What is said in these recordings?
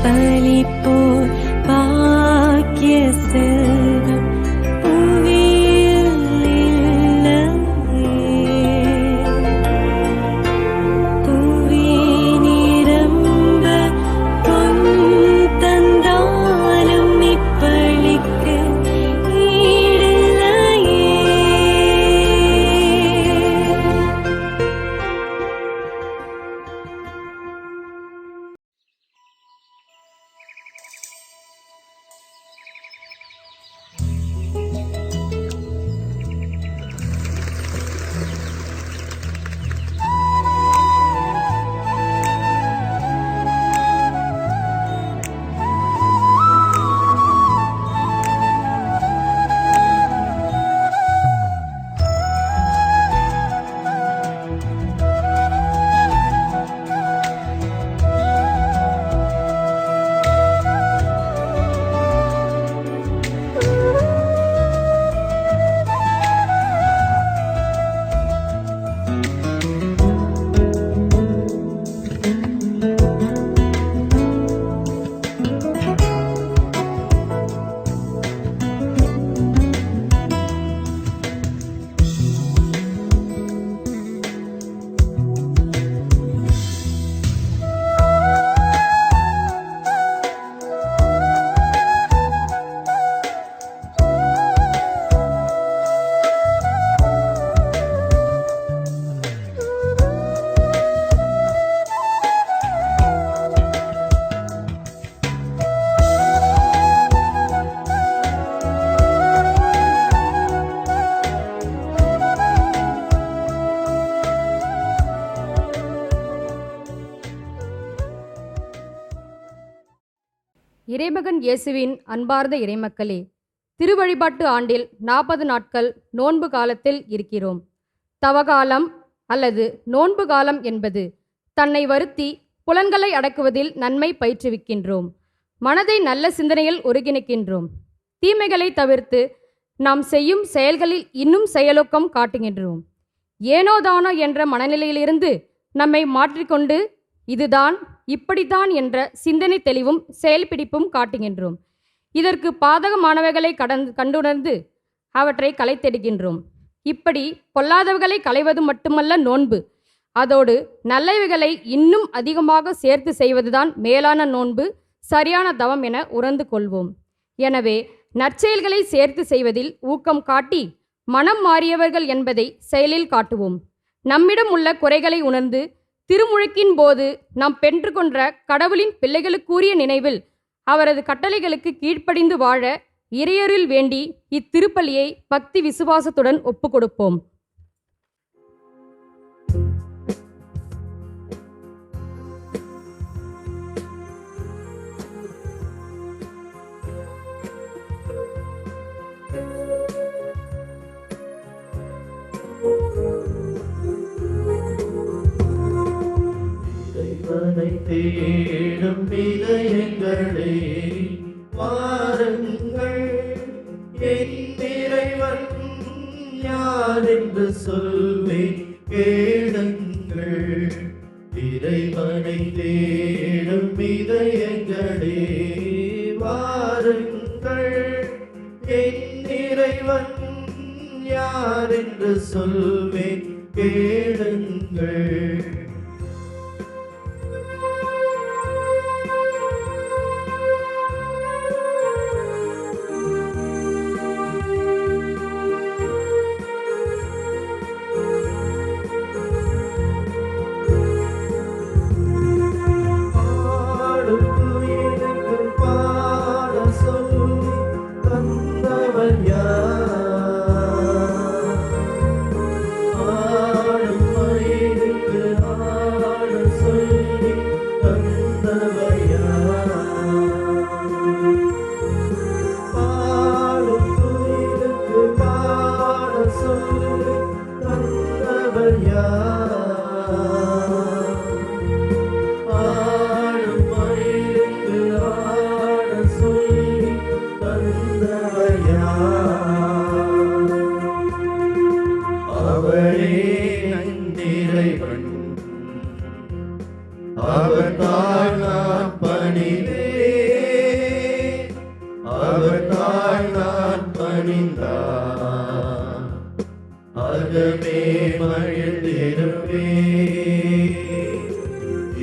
பலிப்போர் பாக்கிய செல்வம் புவியில் இல்லையே. புவி நிரம்ப பொன் தந்தாலும் இப்பளிக்கு ஈடில்லையே. இறைமகன் இயேசுவின் அன்பார்ந்த இறைமக்களே, திருவழிபாட்டு ஆண்டில் 40 நாட்கள் நோன்பு காலத்தில் இருக்கிறோம். தவகாலம் அல்லது நோன்பு காலம் என்பது தன்னை வருத்தி புலன்களை அடக்குவதில் நன்மை பயிற்றுவிக்கின்றோம். மனதை நல்ல சிந்தனையில் ஒருங்கிணைக்கின்றோம். தீமைகளை தவிர்த்து நாம் செய்யும் செயல்களில் இன்னும் செயலோக்கம் காட்டுகின்றோம். ஏனோதானோ என்ற மனநிலையிலிருந்து நம்மை மாற்றிக்கொண்டு இதுதான் இப்படித்தான் என்ற சிந்தனை தெளிவும் செயல்பிடிப்பும் காட்டுகின்றோம். இதற்கு பாதகமானவைகளை கண்டுணர்ந்து அவற்றை களைத்தெடுக்கின்றோம். இப்படி பொல்லாதவைகளை களைவது மட்டுமல்ல நோன்பு, அதோடு நல்லவைகளை இன்னும் அதிகமாக சேர்த்து செய்வதுதான் மேலான நோன்பு, சரியான தவம் என உணர்ந்து கொள்வோம். எனவே நற்செயல்களை சேர்த்து செய்வதில் ஊக்கம் காட்டி மனம் மாறியவர்கள் என்பதை செயலில் காட்டுவோம். நம்மிடம் உள்ள குறைகளை உணர்ந்து திருமுழுக்கின் போது நாம் பெற்றுக்கொண்ட கடவுளின் பிள்ளைகளுக்குரிய நினைவில் அவரது கட்டளைகளுக்கு கீழ்ப்படிந்து வாழ இறையருள் வேண்டி இத்திருப்பலியை பக்தி விசுவாசத்துடன் ஒப்புக்கொடுப்போம். தேடும் இதயங்களே வாருங்கள், என் இறைவன் யார் என்று சொல்வேன் கேளுங்கள். இறைவனை தேடும் இதயங்களே வாருங்கள், என் இறைவன் யார் என்று சொல்வேன் கேளுங்கள். வந்தார். அகமே மகிழ்ந்திடுவே,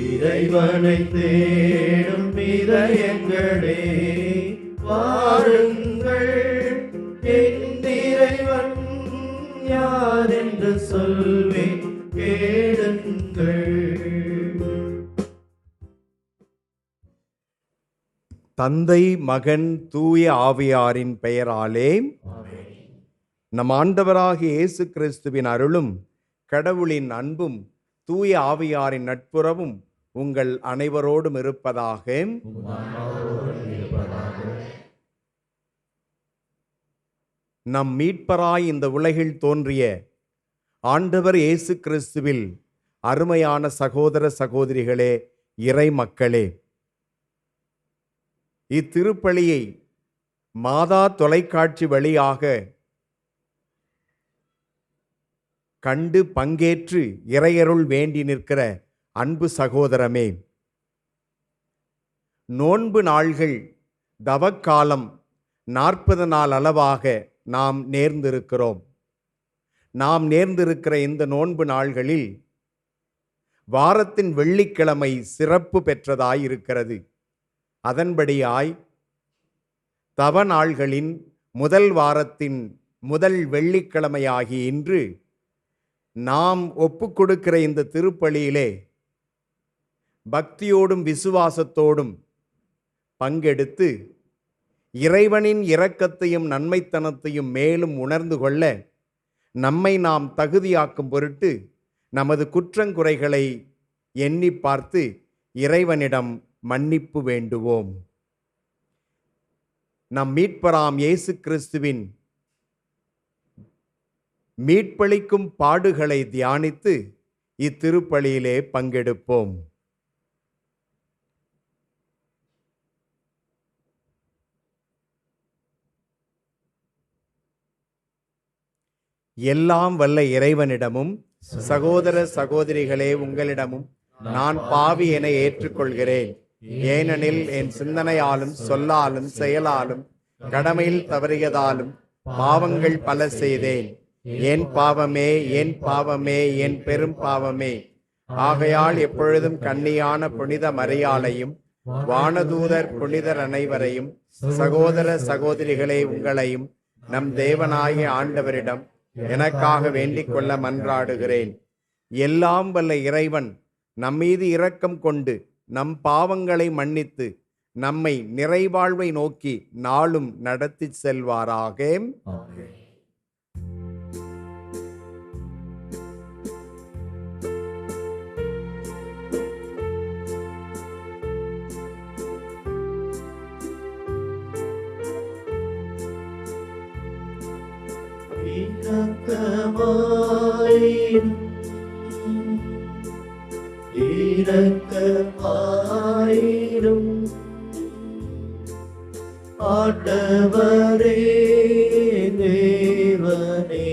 இறைவனை தேடும் இதயங்களே வாருங்கள். என் இறைவன் யார் என்று சொல்வேன் கேளுங்கள். தந்தை, மகன், தூய ஆவியாரின் பெயராலே நம் ஆண்டவராகிய இயேசு கிறிஸ்துவின் அருளும் கடவுளின் அன்பும் தூய ஆவியாரின் நட்புறவும் உங்கள் அனைவரோடும் இருப்பதாக. நம் மீட்பராய் இந்த உலகில் தோன்றிய ஆண்டவர் இயேசு கிறிஸ்துவில் அருமையான சகோதர சகோதரிகளே, இறை மக்களே, இத்திருப்பலியை மாதா தொலைக்காட்சி வழியாக கண்டு பங்கேற்று இறையருள் வேண்டி நிற்கிற அன்பு சகோதரமே, நோன்பு நாள்கள், தவக்காலம் 40 நாள் அளவாக நாம் நேர்ந்திருக்கிறோம். நாம் நேர்ந்திருக்கிற இந்த நோன்பு நாள்களில் வாரத்தின் வெள்ளிக்கிழமை சிறப்பு பெற்றதாயிருக்கிறது. அதன்படியாய் தவ நாள்களின் முதல் வாரத்தின் முதல் வெள்ளிக்கிழமையாகி இன்று நாம் ஒப்புக்கொடுக்கிற இந்த திருப்பலியிலே பக்தியோடும் விசுவாசத்தோடும் பங்கெடுத்து இறைவனின் இரக்கத்தையும் நன்மைத்தனத்தையும் மேலும் உணர்ந்து கொள்ள நம்மை நாம் தகுதியாக்கும் பொருட்டு நமது குற்றங்குறைகளை எண்ணி பார்த்து இறைவனிடம் மன்னிப்பு வேண்டுவோம். நம் மீட்பராம் இயேசு கிறிஸ்துவின் மீட்பளிக்கும் பாடுகளை தியானித்து இத்திருப்பலியிலே பங்கெடுப்போம். எல்லாம் வல்ல இறைவனிடமும் சகோதர சகோதரிகளே உங்களிடமும் நான் பாவி என ஏற்றுக்கொள்கிறேன். ஏனெனில் என் சிந்தனையாலும் சொல்லாலும் செயலாலும் கடமையில் தவறியதாலும் பாவங்கள் பல செய்தேன். என் பாவமே, என் பாவமே, என் பெரும் பாவமே. ஆகையால் எப்பொழுதும் கன்னியான புனித மரியாளையும் வானதூதர் புனிதர் அனைவரையும் சகோதர சகோதரிகளே உங்களையும் நம் தேவனாகிய ஆண்டவரிடம் எனக்காக வேண்டிக் கொள்ள மன்றாடுகிறேன். எல்லாம் வல்ல இறைவன் நம்மீது இரக்கம் கொண்டு நம் பாவங்களை மன்னித்து நம்மை நிறைவாழ்வை நோக்கி நாளும் நடத்தி செல்வாராக. இரக்கமாயிரும் ஆண்டவரே தேவனே,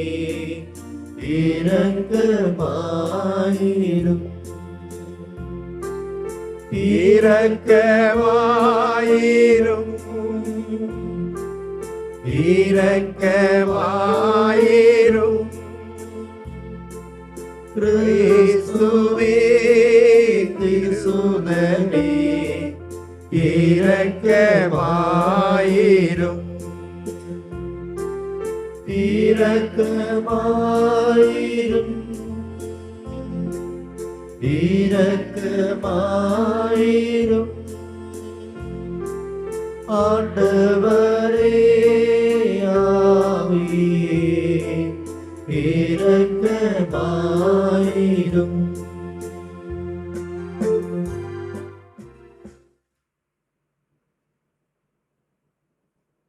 இரக்கமாயிரும் இரக்கமாயிரும் இரக்கமாயிரும் கிறிஸ்துவே திருசுதனே, இரக்கமாயிரும் இரக்கமாயிரும் இரக்கமாயிரும் ஆண்டவரே ஆவியே, இரக்கமாயிரும்.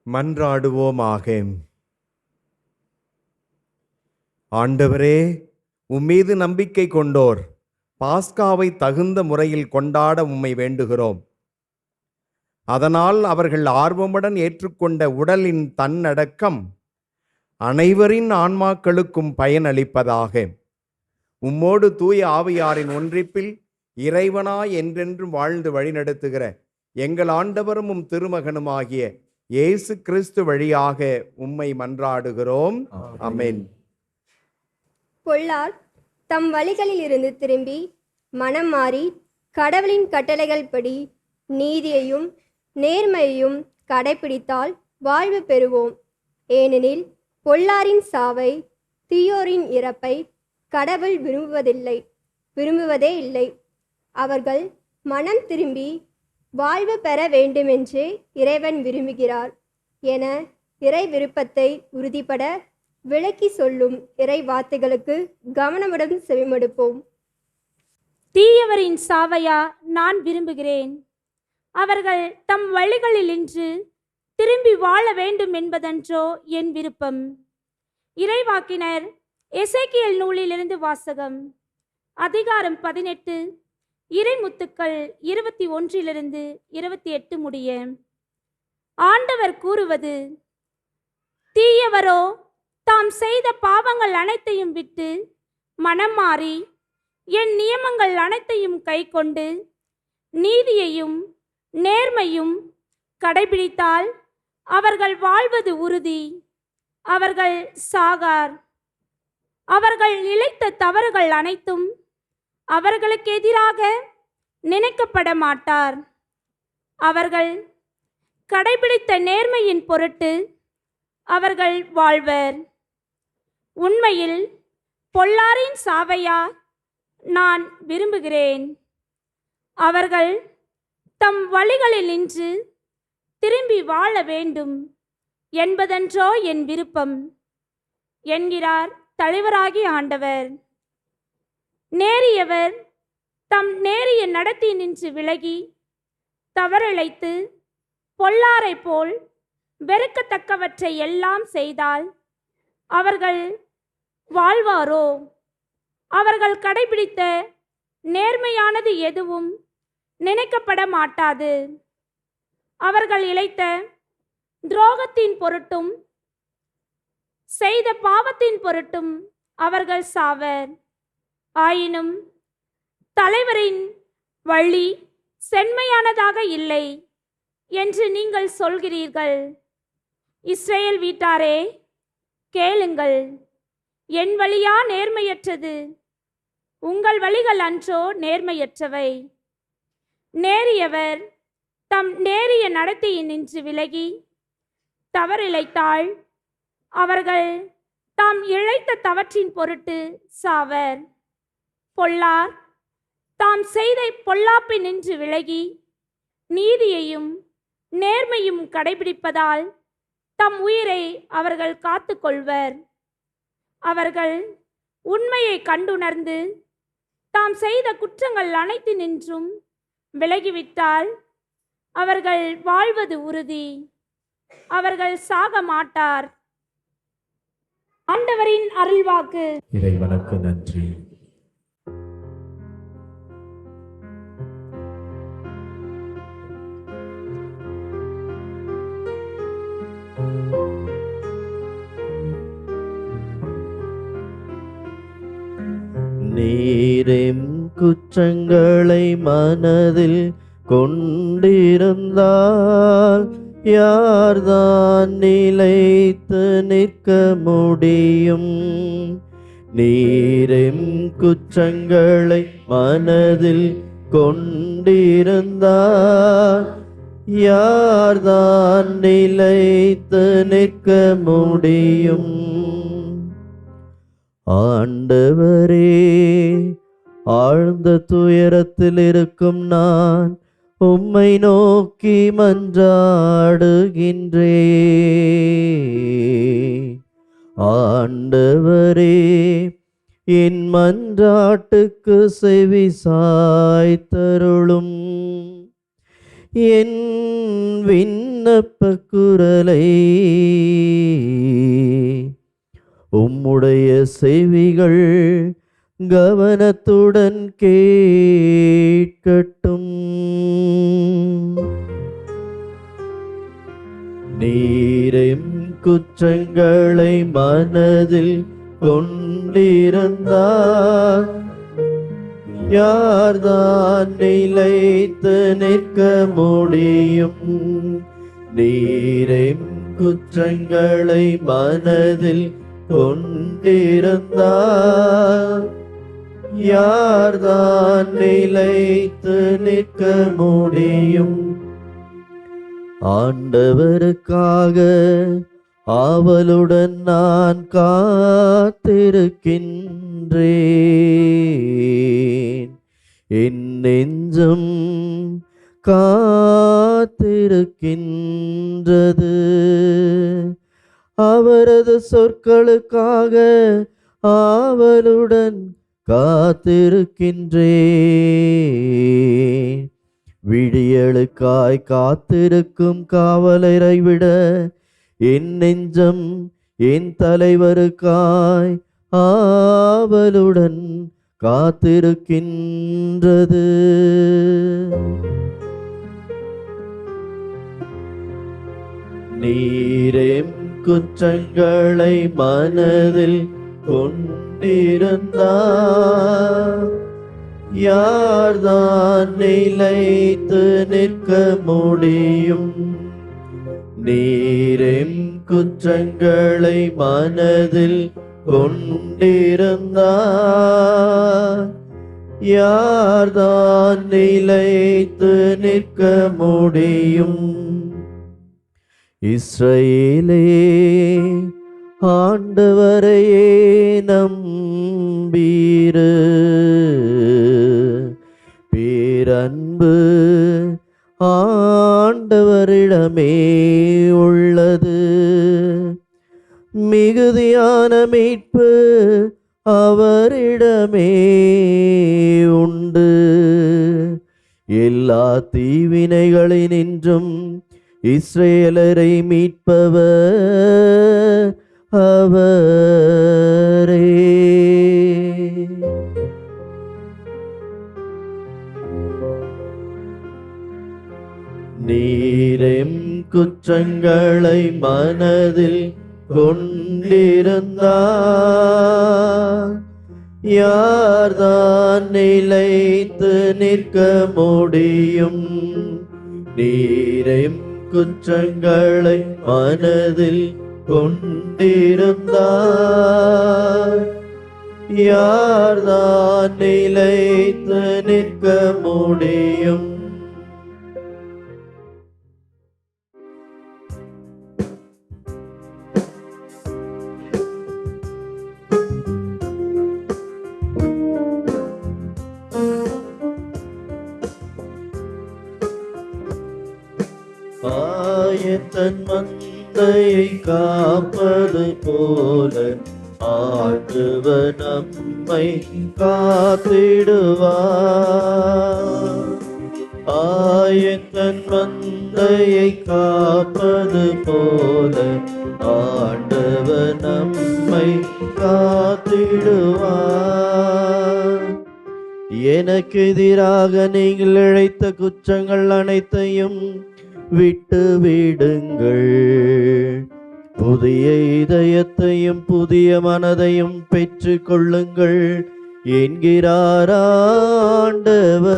மன்றாடுவோமாக. ஆண்டவரே, உம்மீது நம்பிக்கை கொண்டோர் பாஸ்காவை தகுந்த முறையில் கொண்டாட உம்மை வேண்டுகிறோம். அதனால் அவர்கள் ஆர்வமுடன் ஏற்றுக்கொண்ட உடலின் தன்னடக்கம் அனைவரின் ஆன்மாக்களுக்கும் பயனளிப்பதாக. உம்மோடு தூய ஆவியாரின் ஒன்றிப்பில் இறைவனாய் என்றென்றும் வாழ்ந்து வழிநடத்துகிற எங்கள் ஆண்டவரும் திருமகனுமாகிய இயேசு கிறிஸ்து வழியாக உம்மை மன்றாடுகிறோம். ஆமென். பொல்லார் தம் வழிகளில் இருந்து திரும்பி மனம் மாறி கடவுளின் கட்டளைகள் படி நீதியையும் நேர்மையையும் கடைபிடித்தால் வாழ்வு பெறுவோம். ஏனெனில் பொல்லாரின் சாவை தீயோரின் இறப்பை கடவுள் விரும்புவதே இல்லை. அவர்கள் மனம் திரும்பி வாழ்வு பெற வேண்டுமென்று இறைவன் விரும்புகிறார் என இறை விருப்பத்தை உறுதிப்பட விளக்கி சொல்லும் இறை வார்த்தைகளுக்கு கவனமுடன் செவிமடுப்போம். தீயவரின் சாவையா நான் விரும்புகிறேன். அவர்கள் தம் வழிகளிலின்று திரும்பி வாழ வேண்டும் என்பதன்றோ என் விருப்பம். இறைவாக்கினர் எசேக்கியேல் நூலிலிருந்து வாசகம். அதிகாரம் 18, இறைமுத்துக்கள் 21 28 முடிய. ஆண்டவர் கூறுவது: தீயவரோ தாம் செய்த பாவங்கள் அனைத்தையும் விட்டு மனம் மாறி என் நியமங்கள் அனைத்தையும் கைக்கொண்டு நீதியையும் நேர்மையும் கடைபிடித்தால் அவர்கள் வாழ்வது உறுதி, அவர்கள் சாகார். அவர்கள் இழைத்த தவறுகள் அனைத்தும் அவர்களுக்கு எதிராக நினைக்கப்பட மாட்டார். அவர்கள் கடைபிடித்த நேர்மையின் பொருட்டு அவர்கள் வாழ்வர். உண்மையில் பொல்லாரின் சாவையா நான் விரும்புகிறேன். அவர்கள் தம் வழிகளில் நின்று திரும்பி வாழ வேண்டும் என்பதன்றோ என் விருப்பம் என்கிறார் தலைவராகி ஆண்டவர். நேரியவர் தம் நேரிய நடத்தி நின்று விலகி தவறிழைத்து பொல்லாரை போல் வெறுக்கத்தக்கவற்றை எல்லாம் செய்தால் அவர்கள் வாழ்வாரோ? அவர்கள் கடைபிடித்த நேர்மையானது எதுவும் நினைக்கப்பட மாட்டாது. அவர்கள் இழைத்த துரோகத்தின் பொருட்டும் செய்த பாவத்தின் பொருட்டும் அவர்கள் சாவர். ஆயினும் தலைவரின் வழி செம்மையானதாக இல்லை என்று நீங்கள் சொல்கிறீர்கள். இஸ்ரேல் வீட்டாரே, கேளுங்கள். என் வழியா நேர்மையற்றது? உங்கள் வழிகள் அன்றோ நேர்மையற்றவை. நேரியவர் தம் நேரிய நடத்தையில் நின்று விலகி தவறிழைத்தால் அவர்கள் தாம் இழைத்த தவற்றின் பொருட்டு சாவர். பொல்லார் தாம் செய்த பொல்லாப்பை நின்று விலகி நீதியையும் நேர்மையும் கடைபிடிப்பதால் தம் உயிரை அவர்கள் காத்து கொள்வர். அவர்கள் உண்மையை கண்டுணர்ந்து தாம் செய்த குற்றங்கள் அனைத்து நின்றும் விலகிவிட்டால் அவர்கள் வாழ்வது உறுதி, அவர்கள் சாக மாட்டார். ஆண்டவரின் அருள்வாக்கு. இறைவனுக்கு நன்றி. நீரெம் குற்றங்களை மனதில் கொண்டிருந்தால் யார்தான் நிலைத்து நிற்க முடியும்? நீரெம் குற்றங்களை மனதில் கொண்டிருந்தால் யார்தான் நிலைத்து நிற்க முடியும்? ஆண்டவரே, ஆழ்ந்த துயரத்தில் இருக்கும் நான் உம்மை நோக்கி மன்றாடுகின்றேன். ஆண்டவரே, என் மன்றாட்டுக்கு செவி சாய்த்தருளும். என் விண்ணப்ப குரலை உம்முடைய செவிகள் கவனத்துடன் கேட்கட்டும். நீரெம் குற்றங்களை மனதில் கொண்டிருந்தால் யார்தான் நிலைத்து நிற்க முடியும்? நீரெம் குற்றங்களை மனதில் கொண்டிருந்தார் யார்தான் நிலைத்து நிற்க முடியும்? ஆண்டவருக்காக ஆவலுடன் நான் காத்திருக்கின்றேன். என் நெஞ்சம் காத்திருக்கின்றது. அவரது சொற்களுக்காக ஆவலுடன் காத்திருக்கின்றேன். விடியலுக்காய் காத்திருக்கும் காவலரை விட என் நெஞ்சம் என் தலைவருக்காய் ஆவலுடன் காத்திருக்கின்றது. நீரெம் குற்றங்களை மனதில் கொண்டிருந்தார் யார்தான் நிலைத்து நிற்க முடியும்? நீரெம் குற்றங்களை மனதில் கொண்டிருந்தார் யார்தான் நிலைத்து நிற்க முடியும்? இஸ்ரவேலே, ஆண்டவரையே நம்பீரு. பேரன்பு ஆண்டவரிடமே உள்ளது. மிகுதியான மீட்பு அவரிடமே உண்டு. எல்லா தீவினைகளினின்றும் இஸ்ரேலரை மீட்பவர் அவரே. நீரெம் குற்றங்களை மனதில் கொண்டிருந்தார் யார்தான் நிலைத்து நிற்க முடியும்? நீரெம் குற்றங்களை மனதில் கொண்டிருந்தார் யார்தான் நிலைத்து நிற்க முடியும்? தன் மந்தையை காப்பது போல ஆண்டவர் நம்மை காத்திடுவார். தன் மந்தையை காப்பது போல ஆண்டவர் நம்மை காத்திடுவார். எனக்கு எதிராக நீங்கள் இழைத்த குற்றங்கள் அனைத்தையும் விட்டு விடுங்கள். புதிய இதயத்தையும் புதிய மனதையும் பெற்று கொள்ளுங்கள் என்கிறார் ஆண்டவர்.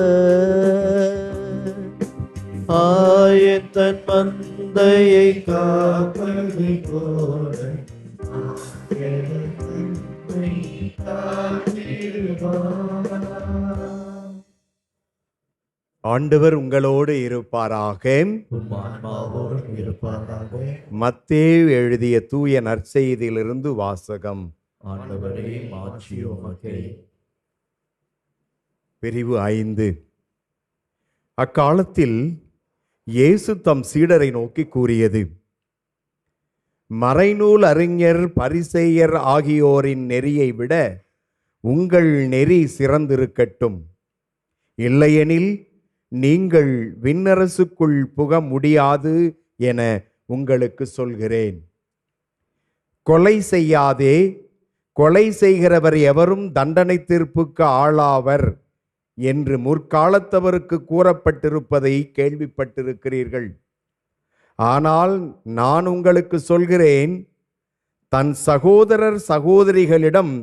தன் மந்தையை காப்பது போல ஆண்டவர் உங்களோடு இருப்பாராக. மத்தேயு எழுதிய தூய நற்செய்தியிலிருந்து வாசகம். பிரிவு 5. அக்காலத்தில் இயேசு தம் சீடரை நோக்கி கூறியது: மறைநூல் அறிஞர் பரிசேயர் ஆகியோரின் நெறியை விட உங்கள் நெறி சிறந்திருக்கட்டும். இல்லையெனில் நீங்கள் விண்ணரசுக்குள் புக முடியாது என உங்களுக்கு சொல்கிறேன். கொலை செய்யாதே, கொலை செய்கிறவர் எவரும் தண்டனை தீர்ப்புக்கு ஆளாவர் என்று முற்காலத்தவருக்கு கூறப்பட்டிருப்பதை கேள்விப்பட்டிருக்கிறீர்கள். ஆனால் நான் உங்களுக்கு சொல்கிறேன், தன் சகோதரர் சகோதரிகளிடம்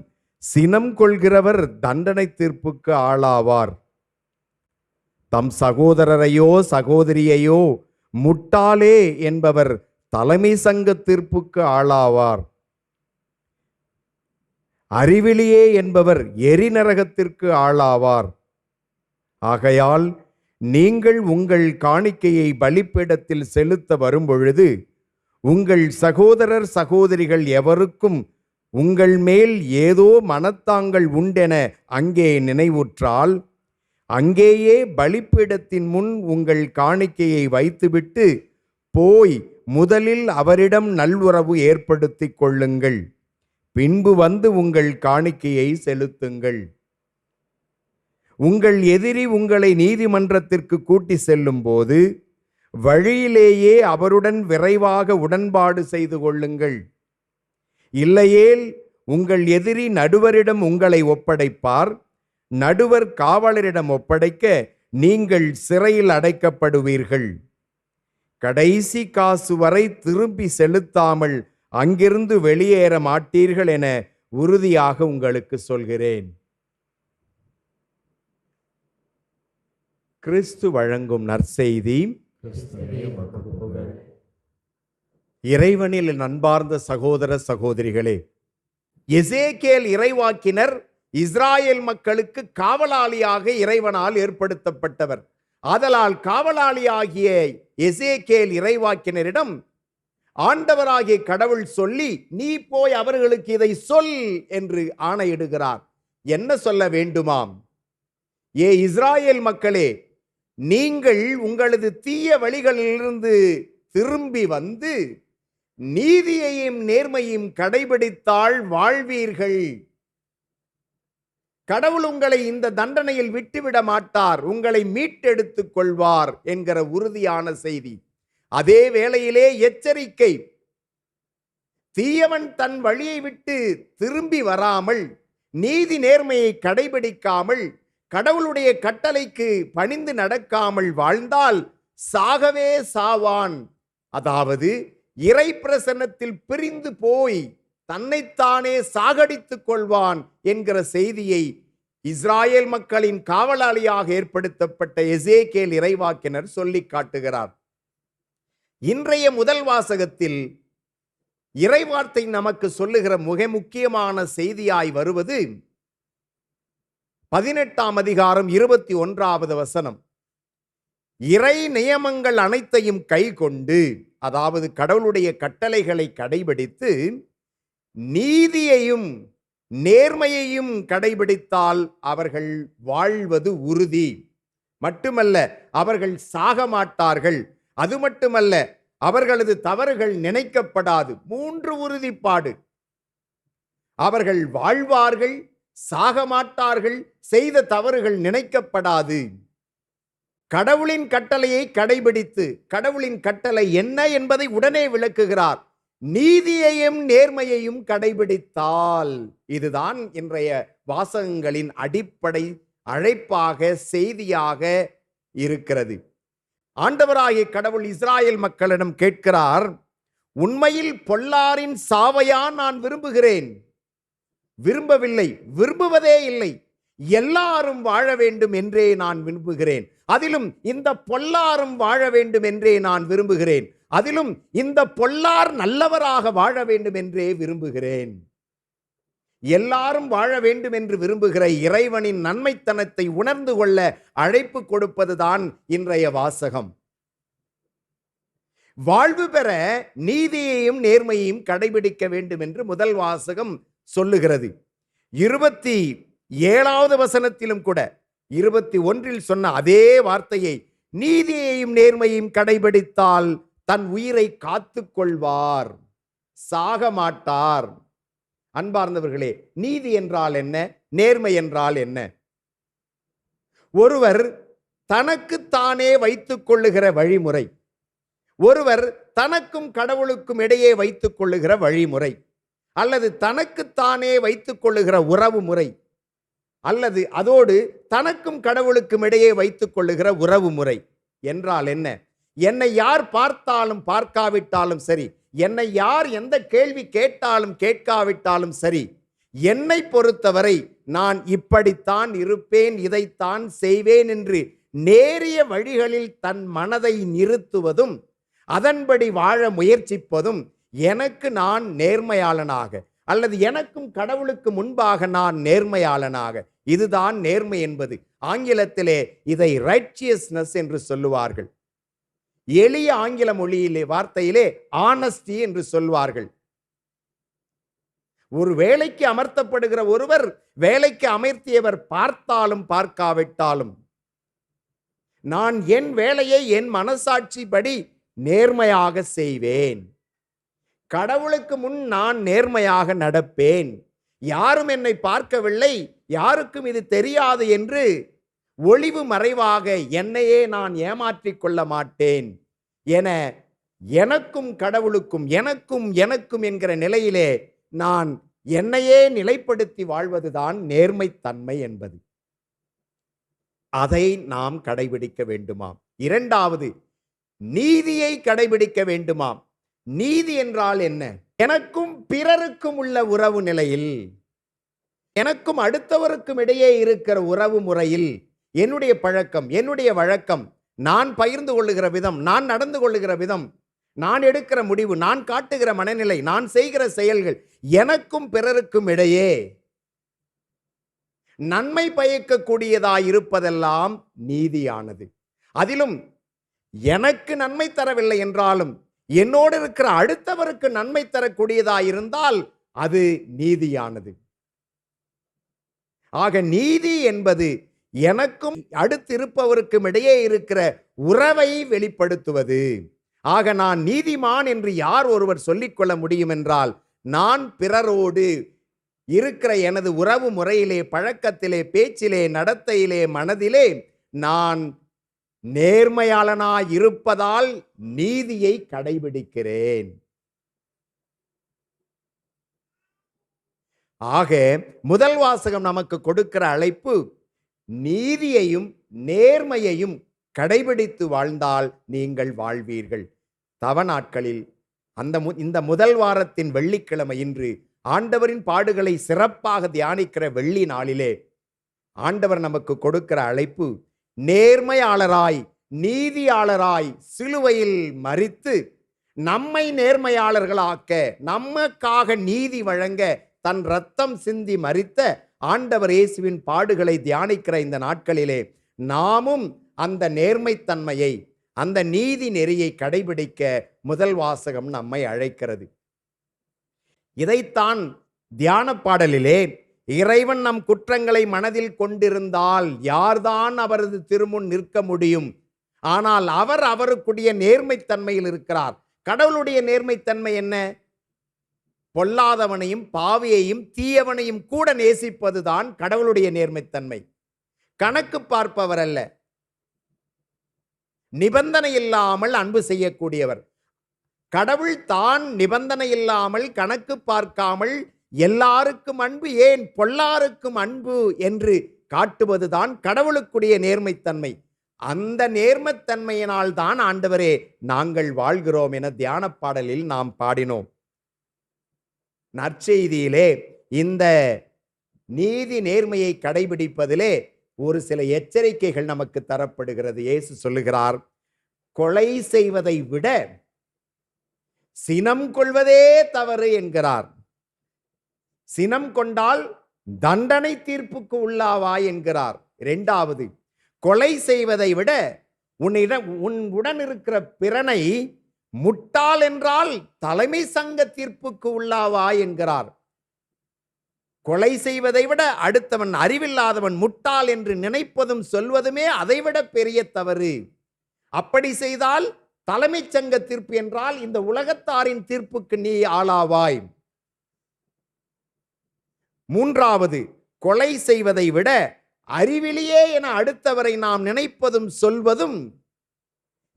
சினம் கொள்கிறவர் தண்டனை தீர்ப்புக்கு ஆளாவார். தம் சகோதரரையோ சகோதரியையோ முட்டாளே என்பவர் தலைமை சங்க தீர்ப்புக்கு ஆளாவார். அறிவிலியே என்பவர் எரிநரகத்திற்கு ஆளாவார். ஆகையால் நீங்கள் உங்கள் காணிக்கையை பலிபீடத்தில் செலுத்த வரும்பொழுது உங்கள் சகோதரர் சகோதரிகள் எவருக்கும் உங்கள் மேல் ஏதோ மனத்தாங்கள் உண்டென அங்கே நினைவுற்றால், அங்கேயே பலிபீடத்தின் முன் உங்கள் காணிக்கையை வைத்துவிட்டு போய் முதலில் அவரிடம் நல்வுறவு ஏற்படுத்திக் கொள்ளுங்கள். பின்பு வந்து உங்கள் காணிக்கையை செலுத்துங்கள். உங்கள் எதிரி உங்களை நீதிமன்றத்திற்கு கூட்டி செல்லும் போது வழியிலேயே அவருடன் விரைவாக உடன்பாடு செய்து கொள்ளுங்கள். இல்லையேல் உங்கள் எதிரி நடுவரிடம் உங்களை ஒப்படைப்பார். நடுவர் காவலரிடம் ஒப்படைக்க நீங்கள் சிறையில் அடைக்கப்படுவீர்கள். கடைசி காசு வரை திரும்பி செலுத்தாமல் அங்கிருந்து வெளியேற மாட்டீர்கள் என உறுதியாக உங்களுக்கு சொல்கிறேன். கிறிஸ்து வழங்கும் நற்செய்தி. இறைவனில் அன்பார்ந்த சகோதர சகோதரிகளே, எசேக்கியேல் இறைவாக்கினர் இஸ்ராயேல் மக்களுக்கு காவலாளியாக இறைவனால் ஏற்படுத்தப்பட்டவர். ஆதலால் காவலாளியாகிய எசேக்கியேல் இறைவாக்கினரிடம் ஆண்டவராகிய கடவுள் சொல்லி, நீ போய் அவர்களுக்கு இதை சொல் என்று ஆணையிடுகிறார். என்ன சொல்ல வேண்டுமாம்? ஏ இஸ்ராயேல் மக்களே, நீங்கள் உங்களது தீய வழிகளிலிருந்து திரும்பி வந்து நீதியையும் நேர்மையும் கடைபிடித்தால் வாழ்வீர்கள். கடவுள் உங்களை இந்த தண்டனையில் விட்டுவிட மாட்டார், உங்களை மீட்டெடுத்துக் கொள்வார் என்கிற உறுதியான செய்தி. அதே வேளையிலே எச்சரிக்கை. தீயவன் தன் வழியை விட்டு திரும்பி வராமல், நீதி நேர்மையை கடைபிடிக்காமல், கடவுளுடைய கட்டளைக்கு பணிந்து நடக்காமல் வாழ்ந்தால் சாகவே சாவான். அதாவது இறை பிரசன்னத்தில் பிரிந்து போய் தன்னைத்தானே சாகடித்துக் கொள்வான் என்கிற செய்தியை இஸ்ராயேல் மக்களின் காவலாளியாக ஏற்படுத்தப்பட்ட எசேக்கியேல் இறைவாக்கினர் சொல்லி காட்டுகிறார். இன்றைய முதல் வாசகத்தில் இறைவார்த்தை நமக்கு சொல்லுகிற மிக முக்கியமான செய்தியாய் வருவது 18ஆம் அதிகாரம் 21வது வசனம். இறை நியமங்கள் அனைத்தையும் கை கொண்டு, அதாவது கடவுளுடைய கட்டளைகளை கடைபிடித்து நீதியையும் நேர்மையையும் கடைபிடித்தால் அவர்கள் வாழ்வது உறுதி. மட்டுமல்ல, அவர்கள் சாக மாட்டார்கள். அது மட்டுமல்ல, அவர்களது தவறுகள் நினைக்கப்படாது. 3 உறுதிப்பாடு. அவர்கள் வாழ்வார்கள், சாக மாட்டார்கள், செய்த தவறுகள் நினைக்கப்படாது. கடவுளின் கட்டளையை கடைபிடித்து, கடவுளின் கட்டளை என்ன என்பதை உடனே விளக்குகிறார். நீதியையும் நேர்மையையும் கடைபிடித்தால். இதுதான் இன்றைய வாசகங்களின் அடிப்படை அழைப்பாக, செய்தியாக இருக்கிறது. ஆண்டவராகிய கடவுள் இஸ்ராயேல் மக்களிடம் கேட்கிறார், உண்மையில் பொல்லாரின் சாவையா நான் விரும்புகிறேன்? விரும்பவில்லை, விரும்புவதே இல்லை. எல்லாரும் வாழ வேண்டும் என்றே நான் விரும்புகிறேன். அதிலும் இந்த பொல்லாரும் வாழ வேண்டும் என்றே நான் விரும்புகிறேன். அதிலும் இந்த பொல்லார் நல்லவராக வாழ வேண்டும் என்றே விரும்புகிறேன். எல்லாரும் வாழ வேண்டும் என்று விரும்புகிற இறைவனின் நன்மைத்தனத்தை உணர்ந்து கொள்ள அழைப்பு கொடுப்பதுதான் இன்றைய வாசகம். வாழ்வு பெற நீதியையும் நேர்மையையும் கடைபிடிக்க வேண்டும் என்று முதல் வாசகம் சொல்லுகிறது. 27வது வசனத்திலும் கூட 21இல் சொன்ன அதே வார்த்தையை, நீதியையும் நேர்மையையும் கடைபிடித்தால் தன் உயிரை காத்து கொள்வார், சாக மாட்டார். அன்பார்ந்தவர்களே, நீதி என்றால் என்ன? நேர்மை என்றால் என்ன? ஒருவர் தனக்குத்தானே வைத்துக் கொள்ளுகிற வழிமுறை, ஒருவர் தனக்கும் கடவுளுக்கும் இடையே வைத்துக் கொள்ளுகிற வழிமுறை, அல்லது தனக்குத்தானே வைத்துக் கொள்ளுகிற உறவு முறை, அல்லது அதோடு தனக்கும் கடவுளுக்கும் இடையே வைத்துக் கொள்ளுகிற உறவு முறை என்றால் என்ன? என்னை யார் பார்த்தாலும் பார்க்காவிட்டாலும் சரி, என்னை யார் எந்த கேள்வி கேட்டாலும் கேட்காவிட்டாலும் சரி, என்னை பொறுத்தவரை நான் இப்படித்தான் இருப்பேன், இதைத்தான் செய்வேன் என்று நேரிய வழிகளில் தன் மனதை நிறுத்துவதும் அதன்படி வாழ முயற்சிப்பதும் எனக்கு நான் நேர்மையாளனாக அல்லது எனக்கும் கடவுளுக்கு முன்பாக நான் நேர்மையாளனாக, இதுதான் நேர்மை என்பது. ஆங்கிலத்திலே இதை ரைச்சியஸ்னஸ் என்று சொல்லுவார்கள். எளிய ஆங்கில மொழியிலே வார்த்தையிலே ஆனஸ்டி என்று சொல்வார்கள். ஒரு வேலைக்கு அமர்த்தப்படுகிற ஒருவர் வேலைக்கு அமர்த்தியவர் பார்த்தாலும் பார்க்காவிட்டாலும் நான் என் வேலையை என் மனசாட்சிப்படி நேர்மையாக செய்வேன், கடவுளுக்கு முன் நான் நேர்மையாக நடப்பேன், யாரும் என்னை பார்க்கவில்லை, யாருக்கும் இது தெரியாது என்று ஒளிவு மறைவாக என்னையே நான் ஏமாற்றிக் கொள்ள மாட்டேன் என எனக்கும் கடவுளுக்கும் எனக்கும் என்கிற நிலையிலே நான் என்னையே நிலைப்படுத்தி வாழ்வதுதான் நேர்மைத்தன்மை என்பது. அதை நாம் கடைபிடிக்க வேண்டுமாம். இரண்டாவது, நீதியை கடைபிடிக்க வேண்டுமாம். நீதி என்றால் என்ன? எனக்கும் பிறருக்கும் உள்ள உறவு நிலையில், எனக்கும் அடுத்தவருக்கும் இடையே இருக்கிற உறவு முறையில் என்னுடைய பழக்கம், என்னுடைய வழக்கம், நான் பகிர்ந்து கொள்ளுகிற விதம், நான் நடந்து கொள்ளுகிற விதம், நான் எடுக்கிற முடிவு, நான் காட்டுகிற மனநிலை, நான் செய்கிற செயல்கள், எனக்கும் பிறருக்கும் இடையே நன்மை பயக்கக்கூடியதாய் இருப்பதெல்லாம் நீதியானது. அதிலும் எனக்கு நன்மை தரவில்லை என்றாலும் என்னோடு இருக்கிற அடுத்தவருக்கு நன்மை தரக்கூடியதாயிருந்தால் அது நீதியானது. ஆக நீதி என்பது எனக்கும் அடுத்திருப்பவருக்கும் இடையே இருக்கிற உறவை வெளிப்படுத்துவது. ஆக நான் நீதிமான் என்று யார் ஒருவர் சொல்லிக்கொள்ள முடியும் என்றால், நான் பிறரோடு இருக்கிற எனது உறவு முறையிலே, பழக்கத்திலே, பேச்சிலே, நடத்தையிலே, மனதிலே நான் நேர்மையாளனாய் இருப்பதால் நீதியை கடைபிடிக்கிறேன். ஆக முதல் வாசகம் நமக்கு கொடுக்கிற அழைப்பு, நீதியையும் நேர்மையையும் கடைபிடித்து வாழ்ந்தால் நீங்கள் வாழ்வீர்கள். தவ நாட்களில் இந்த முதல் வாரத்தின் வெள்ளிக்கிழமை இன்று ஆண்டவரின் பாடுகளை சிறப்பாக தியானிக்கிற வெள்ளி நாளிலே ஆண்டவர் நமக்கு கொடுக்கிற அழைப்பு, நேர்மையாளராய் நீதியாளராய் சிலுவையில் மரித்து நம்மை நேர்மையாளர்களாக்க, நமக்காக நீதி வழங்க தன் இரத்தம் சிந்தி மரித்த ஆண்டவர் இயேசுவின் பாடுகளை தியானிக்கிற இந்த நாட்களிலே நாமும் அந்த நேர்மைத்தன்மையை, அந்த நீதி நெறியை கடைபிடிக்க முதல் வாசகம் நம்மை அழைக்கிறது. இதைத்தான் தியான பாடலிலே, இறைவன் நம் குற்றங்களை மனதில் கொண்டிருந்தால் யார்தான் அவரது திருமுன் நிற்க முடியும்? ஆனால் அவர் அவருக்குடைய நேர்மைத்தன்மையில் இருக்கிறார். கடவுளுடைய நேர்மைத்தன்மை என்ன? பொல்லாதவனையும் பாவியையும் தீயவனையும் கூட நேசிப்பதுதான் கடவுளுடைய நேர்மைத்தன்மை. கணக்கு பார்ப்பவர் அல்ல, நிபந்தனை இல்லாமல் அன்பு செய்யக்கூடியவர். கடவுள் தான் நிபந்தனை இல்லாமல் கணக்கு பார்க்காமல் எல்லாருக்கும் அன்பு, ஏன் பொல்லாருக்கும் அன்பு என்று காட்டுவதுதான் கடவுளுக்குடைய நேர்மைத்தன்மை. அந்த நேர்மைத்தன்மையினால் தான் ஆண்டவரே நாங்கள் வாழ்கிறோம் என தியான பாடலில் நாம் பாடினோம். நற்செய்தியிலே இந்த நீதி நேர்மையை கடைபிடிப்பதிலே ஒரு சில எச்சரிக்கைகள் நமக்கு தரப்படுகிறது. இயேசு சொல்லுகிறார், கொலை செய்வதை விட சினம் கொள்வதே தவறு என்கிறார். சினம் கொண்டால் தண்டனை தீர்ப்புக்கு உள்ளாவாய் என்கிறார். இரண்டாவது, கொலை செய்வதை விட உடன் இருக்கிற பிறனை முட்டாள் என்றால் தலைமை சங்க தீர்ப்புக்கு உள்ளாவாய் என்கிறார். கொலை செய்வதை விட அடுத்தவன் அறிவில்லாதவன் முட்டாள் என்று நினைப்பதும் சொல்வதுமே அதைவிட பெரிய தவறு. அப்படி செய்தால் தலைமை சங்க தீர்ப்பு என்றால் இந்த உலகத்தாரின் தீர்ப்புக்கு நீ ஆளாவாய். மூன்றாவது, கொலை செய்வதை விட அறிவிலியே என அடுத்தவரை நாம் நினைப்பதும் சொல்வதும்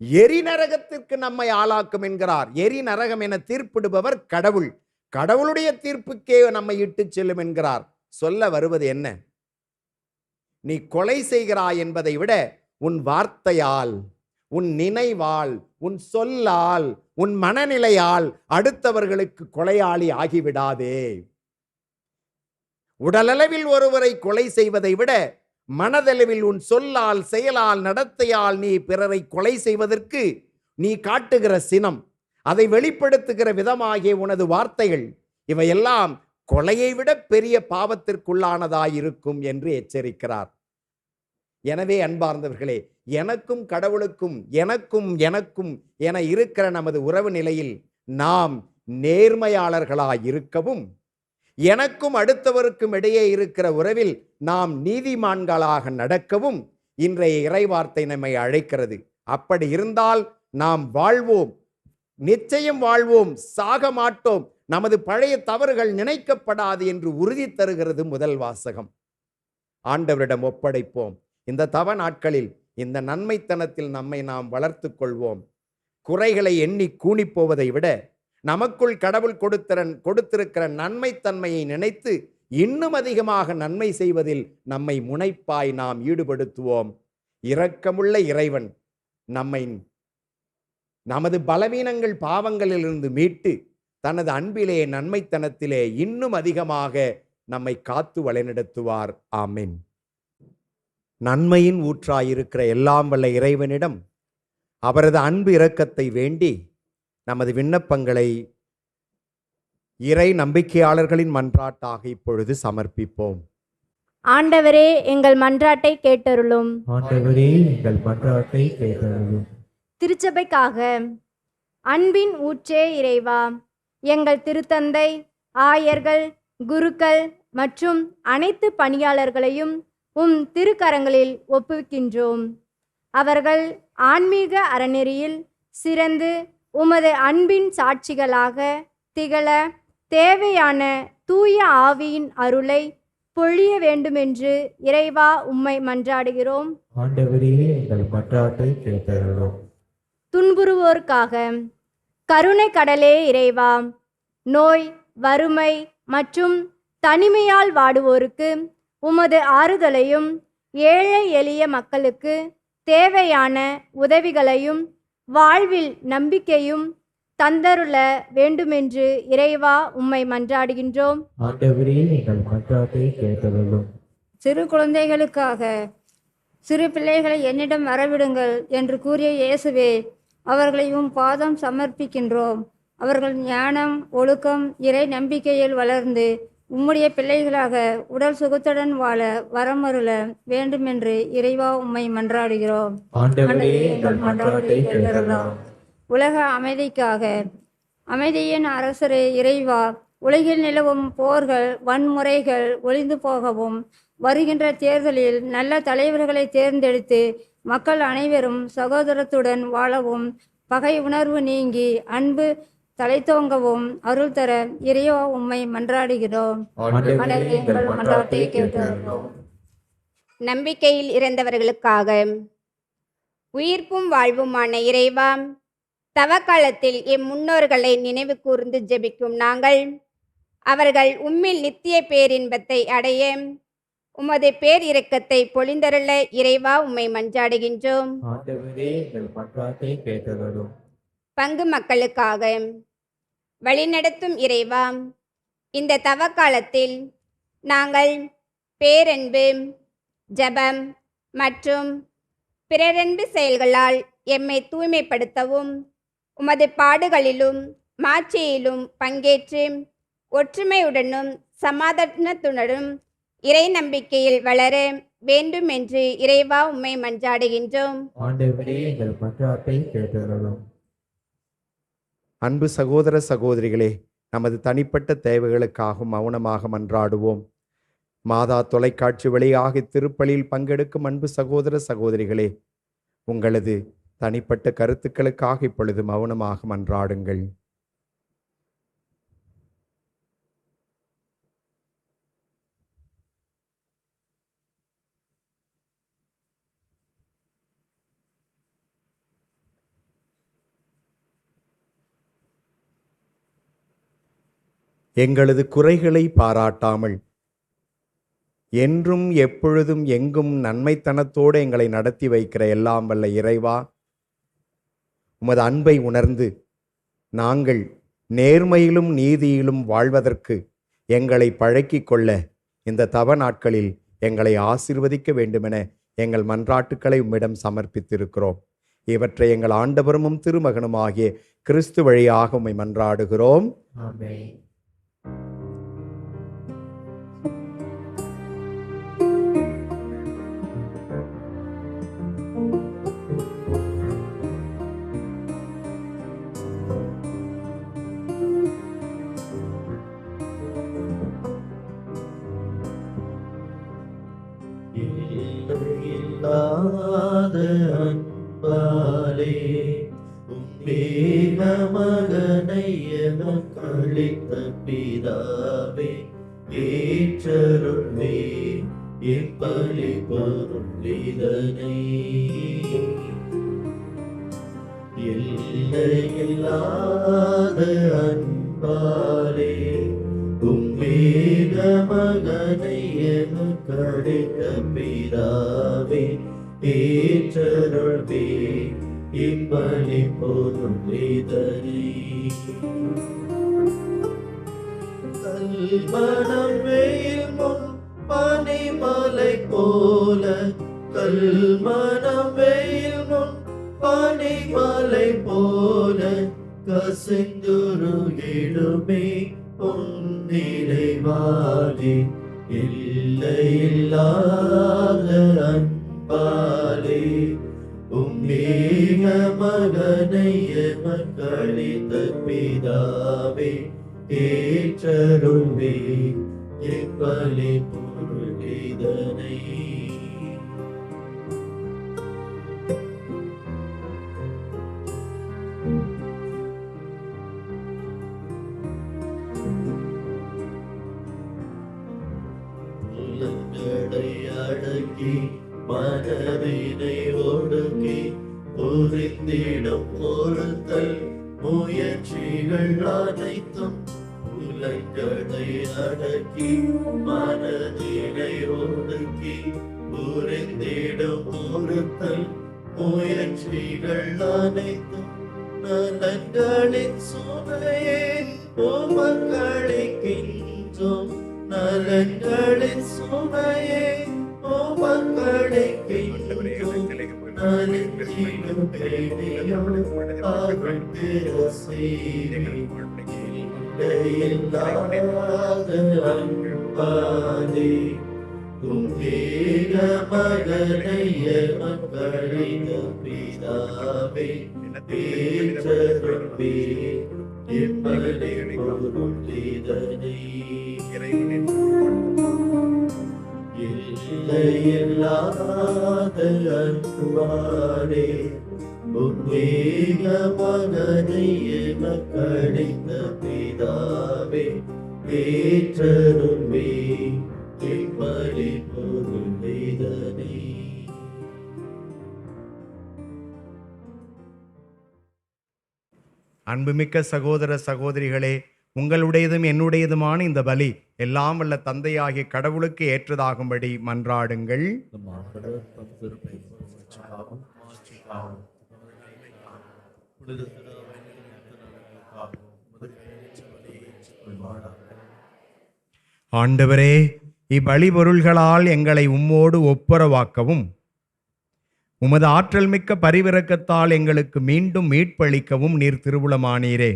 எரிநரகத்திற்கு நம்மை ஆளாக்கும் என்கிறார். எரிநரகம் என தீர்ப்பிடுபவர் கடவுள். கடவுளுடைய தீர்ப்புக்கே நம்மை இட்டு செல்லும் என்கிறார். சொல்ல வருவது என்ன? நீ கொலை செய்கிறாய் என்பதை விட உன் வார்த்தையால், உன் நினைவால், உன் சொல்லால், உன் மனநிலையால் அடுத்தவர்களுக்கு கொலையாளி ஆகிவிடாதே. உடலளவில் ஒருவரை கொலை செய்வதை விட மனதளவில் உன் சொல்லால், செயலால், நடத்தையால் நீ பிறரை கொலை செய்வதற்கு நீ காட்டுகிற சினம், அதை வெளிப்படுத்துகிற விதமாகிய உனது வார்த்தைகள், இவையெல்லாம் கொலையை விட பெரிய பாவத்திற்குள்ளானதாயிருக்கும் என்று எச்சரிக்கிறார். எனவே அன்பார்ந்தவர்களே, எனக்கும் கடவுளுக்கும், எனக்கும் என இருக்கிற நமது உறவு நிலையில் நாம் நேர்மையாளர்களாய் இருக்கவும், எனக்கும் அடுத்தவருக்கும் இடையே இருக்கிற உறவில் நாம் நீதிமான்களாக நடக்கவும் இன்றைய இறைவார்த்தை நம்மை அழைக்கிறது. அப்படி இருந்தால் நாம் வாழ்வோம், நிச்சயம் வாழ்வோம், சாக மாட்டோம், நமது பழைய தவறுகள் நினைக்கப்படாது என்று உறுதி தருகிறது முதல் வாசகம். ஆண்டவரிடம் ஒப்படைப்போம். இந்த தவ நாட்களில் இந்த நன்மைத்தனத்தில் நம்மை நாம் வளர்த்து கொள்வோம். குறைகளை எண்ணி கூணிப்போவதை விட நமக்குள் கடவுள் கொடுத்திருக்கிற நன்மைத்தன்மையை நினைத்து இன்னும் அதிகமாக நன்மை செய்வதில் நம்மை முனைப்பாய் நாம் ஈடுபடுத்துவோம். இரக்கமுள்ள இறைவன் நம்மை நமது பலவீனங்கள், பாவங்களிலிருந்து மீட்டு தனது அன்பிலே, நன்மைத்தனத்திலே இன்னும் அதிகமாக நம்மை காத்து வழிநடத்துவார். ஆமென். நன்மையின் ஊற்றாயிருக்கிற எல்லாம் வல்ல இறைவனிடம் அவரது அன்பு இரக்கத்தை வேண்டி நமது விண்ணப்பங்களை இறை நம்பிக்கையாளர்களின் மன்றாட்டாக இப்பொழுது சமர்ப்பிப்போம். ஆண்டவரே, எங்கள் மன்றாட்டை கேட்டருளும். ஆண்டவரே, எங்கள் மன்றாட்டை கேட்டருளும். திருச்சபைக்காக அன்பின் ஊற்றே இறைவா, எங்கள் திருத்தந்தை, ஆயர்கள், குருக்கள் மற்றும் அனைத்து பணியாளர்களையும் திருக்கரங்களில் ஒப்புவிக்கின்றோம். அவர்கள் ஆன்மீக அறநெறியில் சிறந்து உமது அன்பின் சாட்சிகளாக திகழ தேவையான தூய ஆவியின் அருளை பொழிய வேண்டுமென்று இறைவா உம்மை மன்றாடுகிறோம். ஆண்டவரே, எங்கள் மன்றாட்டை கேட்டருளும். துன்புறுவோருக்காக கருணை கடலே இறைவா, நோய், வறுமை மற்றும் தனிமையால் வாடுவோருக்கு உமது ஆறுதலையும், ஏழை எளிய மக்களுக்கு தேவையான உதவிகளையும் வாழ்வில் நம்பிக்கையும் தந்தருள வேண்டுமென்று இறைவா உம்மை மன்றாடுகின்றோம். ஆண்டவரே, எங்கள் மன்றாட்டை கேட்டருளும். சிறு குழந்தைகளுக்காக சிறு பிள்ளைகளை என்னிடம் வரவிடுங்கள் என்று கூறிய இயேசுவே, அவர்களையும் பாதம் சமர்ப்பிக்கின்றோம். அவர்கள் ஞானம், ஒழுக்கம், இறை நம்பிக்கையில் வளர்ந்து உம்முடைய பிள்ளைகளாக உடல் சுகத்துடன் வாழ வரமருள வேண்டுமென்று இறைவா உம்மை மன்றாடுகிறோம். ஆண்டவரே, எங்கள் மன்றாட்டை கேட்டருளும். உலக அமைதிக்காக அமைதியின் அரசரே இறைவா, உலகில் நிலவும் போர்கள், வன்முறைகள் ஒளிந்து போகவும், வருகின்ற தேர்தலில் நல்ல தலைவர்களை தேர்ந்தெடுத்து மக்கள் அனைவரும் சகோதரத்துடன் வாழவும், பகை உணர்வு நீங்கி அன்பு தலைத்தோங்கவும் அருள் தர இறைவா உம்மை மன்றாடுகிறோம். எங்கள் மன்றாட்டை கேட்டருளும். நம்பிக்கையில் இறந்தவர்களுக்காக உயிர்ப்பும் வாழ்வுமான இறைவா, தவக்காலத்தில் எம் முன்னோர்களை நினைவு கூர்ந்து ஜெபிக்கும் நாங்கள் அவர்கள் உம்மில் நித்திய பேரின்பத்தை அடைய உமது பேர் இரக்கத்தை பொழிந்தருள இறைவா உம்மை மன்றாடுகின்றோம். பங்கு மக்களுக்காக வழிநடத்தும் இறைவா, இந்த தவக்காலத்தில் நாங்கள் பேரன்பு, ஜெபம் மற்றும் பிறரன்பு செயல்களால் எம்மை தூய்மைப்படுத்தவும், உமது பாடுகளிலும் மாட்சியிலும் பங்கேற்று ஒற்றுமையுடனும் சமாதானத்துடனும் இறை நம்பிக்கையில் வளர வேண்டும் என்று இறைவா உம்மை மன்றாடுகின்றோம். அன்பு சகோதர சகோதரிகளே, நமது தனிப்பட்ட தேவைகளுக்காக மௌனமாக மன்றாடுவோம். மாதா தொலைக்காட்சி வழியாக திருப்பலியில் பங்கெடுக்கும் அன்பு சகோதர சகோதரிகளே, உங்களது தனிப்பட்ட கருத்துக்களுக்காக இப்பொழுது மௌனமாக மன்றாடுங்கள். எங்களது குறைகளை பாராட்டாமல் என்றும் எப்பொழுதும் எங்கும் நன்மைத்தனத்தோடு எங்களை நடத்தி வைக்கிற எல்லாம் வல்ல இறைவா, உமது அன்பை உணர்ந்து நாங்கள் நேர்மையிலும் நீதியிலும் வாழ்வதற்கு எங்களை பழக்கிக் கொள்ள இந்த தவ நாட்களில் எங்களை ஆசீர்வதிக்க வேண்டுமென எங்கள் மன்றாட்டுக்களை உம்மிடம் சமர்ப்பித்திருக்கிறோம். இவற்றை எங்கள் ஆண்டவரும் திருமகனும் ஆகிய கிறிஸ்து வழியாக உம்மை மன்றாடுகிறோம். ஆமென். இல்லாத அன்பாலே உம்மேக மகனை எமக்களித்த பிதாவே ஏற்றருள்வே எப்பலி பொருளிதனை இல்லாத அன்பாலே உம்மேக மகனை எமக்களித்த பிதாவே ஏற்றருள்வே இப்பலி பொருளிதனை கல்மணம் வெயில் முன் பனிமலை போல கல்மணம் வெயில் முன் பனிமலை போல கசிந்துருகிடுமே உன்னிறைவாலே இல்லையில்லாத அன்பாலே உம்மேக மகனை எமக்களித்த பிதாவே ஏற்றருள்வே எப்பலி பொருளிதனை உலகடை அடக்கி மனதினை ஒடுக்கி புரிந்திடும் ஒருத்தல் முயற்சிகள் அனைத்தும் உலகடை அடக்கி மனதினை ஒடுக்கி புரிந்திடும் ஒருத்தல் முயற்சிகள் அனைத்தும் நலன்களின் சுமையே உமக்களிக்கின்றோம் நலன்களின் சுமையே உமக்களிக்கின்றோம் நலிந்திடும் பேணியும் அருள்பெற இல்லையில்லாத அன்பாலே உம்மேக மகனை எமக்களித்த பிதாவே ஏற்றருள்வே எப்பலி பொருளிதனை இல்லையில்லாத அன்பாலே உம்மேக மகனை எமக்களித்த பிதாவே ஏற்றருள்வே எப்பலி பொருளிதனை. அன்புமிக்க சகோதர சகோதரிகளே, உங்களுடையதும் என்னுடையதுமான இந்த பலி எல்லாம் வல்ல தந்தையாகிய கடவுளுக்கு ஏற்றதாகும்படி மன்றாடுங்கள். ஆண்டவரே, இப்பலி பொருள்களால் எங்களை உம்மோடு ஒப்புரவாக்கவும் உமது ஆற்றல் மிக்க பரிவிரக்கத்தால் எங்களுக்கு மீண்டும் மீட்பளிக்கவும் நீர் திருவுளமானீரே.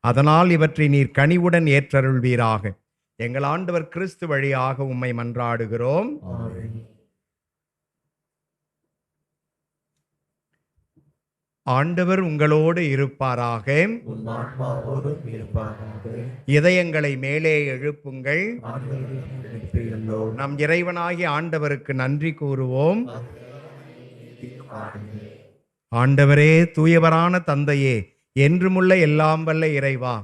அதனால் இவற்றை நீர் கனிவுடன் ஏற்றருள்வீராக. எங்கள் ஆண்டவர் கிறிஸ்து வழியாக உம்மை மன்றாடுகிறோம். ஆண்டவர் உங்களோடு இருப்பாராக. இதயங்களை மேலே எழுப்புங்கள். நம் இறைவனாகிய ஆண்டவருக்கு நன்றி கூறுவோம். ஆண்டவரே, தூயவரான தந்தையே, என்றுமுள்ள எல்லாம் வல்ல இறைவா,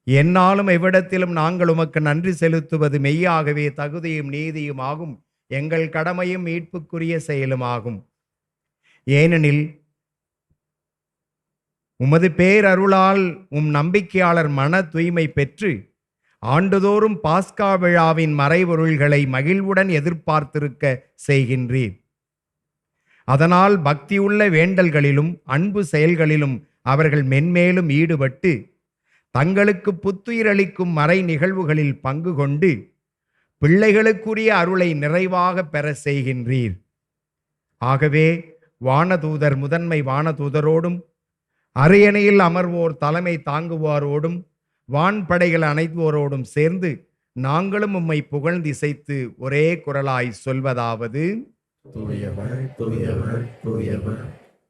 எந்நாளும் எவ்விடத்திலும் நாங்கள் உமக்கு நன்றி செலுத்துவது மெய்யாகவே தகுதியும் நீதியும் ஆகும், எங்கள் கடமையும் மீட்புக்குரிய செயலுமாகும். ஏனெனில் உமது பேரருளால் நம்பிக்கையாளர் மன தூய்மை பெற்று ஆண்டுதோறும் பாஸ்கா விழாவின் மறைபொருள்களை மகிழ்வுடன் எதிர்பார்த்திருக்க செய்கின்றீர். அதனால் பக்தியுள்ள வேண்டல்களிலும் அன்பு செயல்களிலும் அவர்கள் மென்மேலும் ஈடுபட்டு தங்களுக்கு புத்துயிரளிக்கும் மறை நிகழ்வுகளில் பங்கு கொண்டு பிள்ளைகளுக்குரிய அருளை நிறைவாக பெற செய்கின்றீர். ஆகவே வானதூதர் முதன்மை வானதூதரோடும் அரியணையில் அமர்வோர் தலைமை தாங்குவாரோடும் வான்படைகள் அணைத்துவோரோடும் சேர்ந்து நாங்களும் உம்மை புகழ்ந்திசைத்து ஒரே குரலாய் சொல்வதாவது: தூயவர் தூயவர் தூயவர்,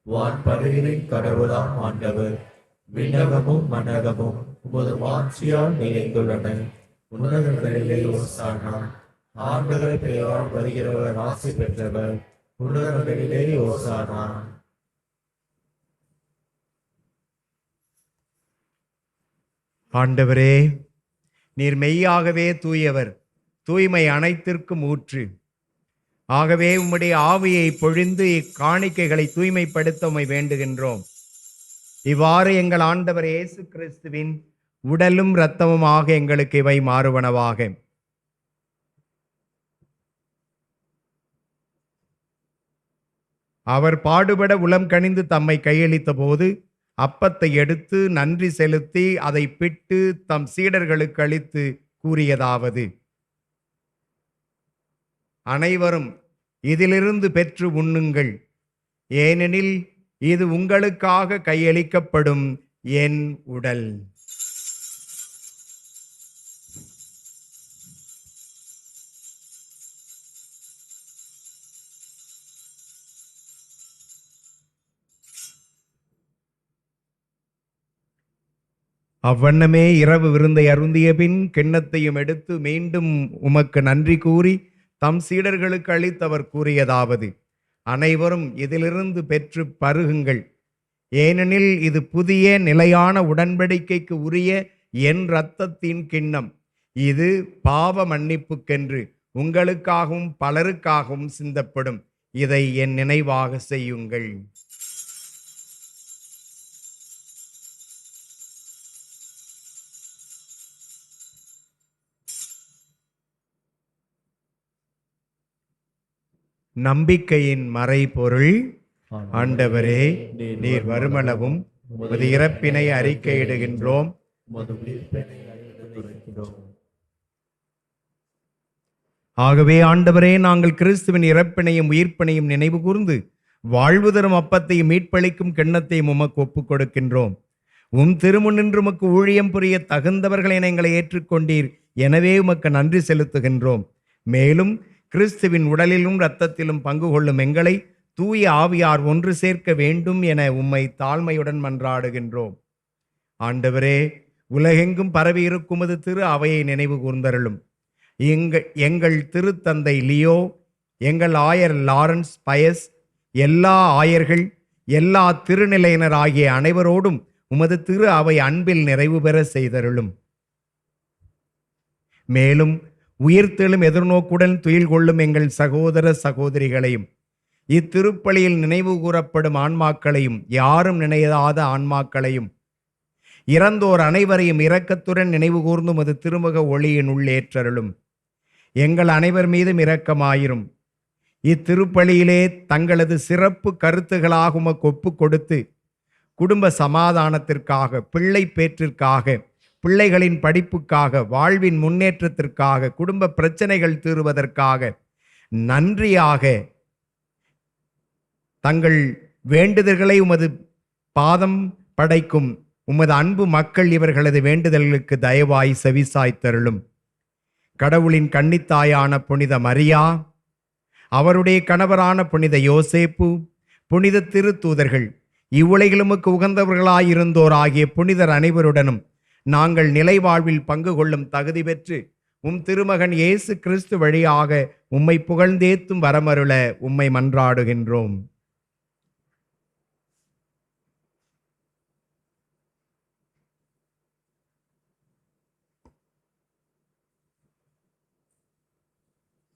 வான்படைகளின் கடவுளாம் ஆண்டவர். விண்ணகமும் மன்னகமும் உமது மாட்சியால் நிறைந்துள்ளன. உன்னதங்களிலே ஓசானா. ஆண்டவர் பெயரால் வருகிறவர் ஆசி பெற்றவர். உன்னதங்களிலே ஓசானா. ஆண்டவரே, நீர் மெய்யாகவே தூயவர், தூய்மை அனைத்திற்கும் ஊற்று. ஆகவே உம்முடைய ஆவியை பொழிந்து இக்காணிக்கைகளை தூய்மைப்படுத்த உம்மை வேண்டுகின்றோம். இவ்வாறு எங்கள் ஆண்டவர் இயேசு கிறிஸ்துவின் உடலும் இரத்தமுமாக எங்களுக்கு இவை மாறுவனவாக. அவர் பாடுபட உளம் கனிந்து தம்மை கையளித்த போது அப்பத்தை எடுத்து நன்றி செலுத்தி அதை பிட்டு தம் சீடர்களுக்கு அளித்து கூறியதாவது: அனைவரும் இதிலிருந்து பெற்று உண்ணுங்கள், ஏனெனில் இது உங்களுக்காக கையளிக்கப்படும் என் உடல். அவ்வண்ணமே இரவு விருந்தை அருந்திய பின் கிண்ணத்தையும் எடுத்து மீண்டும் உமக்கு நன்றி கூறி தம் சீடர்களுக்கு அளித்தவர் கூறியதாவது: அனைவரும் இதிலிருந்து பெற்று பருகுங்கள், ஏனெனில் இது புதிய நிலையான உடன்படிக்கைக்கு உரிய என் இரத்தத்தின் கிண்ணம். இது பாவ மன்னிப்புக்கென்று உங்களுக்காகவும் பலருக்காகவும் சிந்தப்படும். இதை என் நினைவாக செய்யுங்கள். நம்பிக்கையின் மறைபொருள். ஆண்டவரே, நீர் வருமளவும் உமது இறப்பினை அறிக்கையிடுகின்றோம். ஆகவே ஆண்டவரே, நாங்கள் கிறிஸ்துவின் இறப்பினையும் உயிர்ப்பினையும் நினைவு கூர்ந்து வாழ்வு தரும் அப்பத்தையும் மீட்பளிக்கும் கிண்ணத்தையும் உமக்கு ஒப்புக் கொடுக்கின்றோம். உம் திருமுன்னின்று உமக்கு ஊழியம் புரிய தகுந்தவர்கள் என எங்களை ஏற்றுக்கொண்டீர். எனவே உமக்கு நன்றி செலுத்துகின்றோம். மேலும் கிறிஸ்துவின் உடலிலும் இரத்தத்திலும் பங்கு கொள்ளும் எங்களை தூய ஆவியார் ஒன்று சேர்க்க வேண்டும் என உம்மை தாழ்மையுடன் மன்றாடுகின்றோம். ஆண்டவரே, உலகெங்கும் பரவி இருக்குமது திரு அவையை நினைவு கூர்ந்தருளும். எங்கள் திருத்தந்தை லியோ, எங்கள் ஆயர் லாரன்ஸ் பயஸ், எல்லா ஆயர்கள், எல்லா திருநிலையினர் ஆகிய அனைவரோடும் உமது திரு அவை அன்பில் நிறைவு பெற செய்தருளும். மேலும் உயிர்த்தெழும் எதிர்நோக்குடன் துயில் கொள்ளும் எங்கள் சகோதர சகோதரிகளையும், இத்திருப்பலியில் நினைவு கூறப்படும் ஆன்மாக்களையும், யாரும் நினையாத ஆன்மாக்களையும், இறந்தோர் அனைவரையும் இரக்கத்துடன் நினைவு கூர்ந்து உமது திருமுக ஒளியின் உள்ளேற்றருளும். எங்கள் அனைவர் மீதும் இரக்கமாயிரும். இத்திருப்பலியிலே தங்களது சிறப்பு கருத்துகளாக உமக்கு ஒப்புக் கொடுத்து குடும்ப சமாதானத்திற்காக, பிள்ளை பேற்றிற்காக, பிள்ளைகளின் படிப்புக்காக, வாழ்வின் முன்னேற்றத்திற்காக, குடும்ப பிரச்சனைகள் தீர்வதற்காக, நன்றியாக தங்கள் வேண்டுதல்களை உமது பாதம் படைக்கும் உமது அன்பு மக்கள் இவர்களது வேண்டுதல்களுக்கு தயவாய் செவிசாய்த்தருளும். கடவுளின் கன்னித்தாயான புனித மரியா, அவருடைய கணவரான புனித யோசேப்பு, புனித திருத்தூதர்கள், இவ்வுலகிலுமுக்கு உகந்தவர்களாயிருந்தோர் ஆகிய புனிதர் அனைவருடனும் நாங்கள் நிலை வாழ்வில் பங்கு கொள்ளும் தகுதி பெற்று உம் திருமகன் இயேசு கிறிஸ்து வழியாக உம்மை புகழ்ந்தேத்தும் வரமருள உம்மை மன்றாடுகின்றோம்.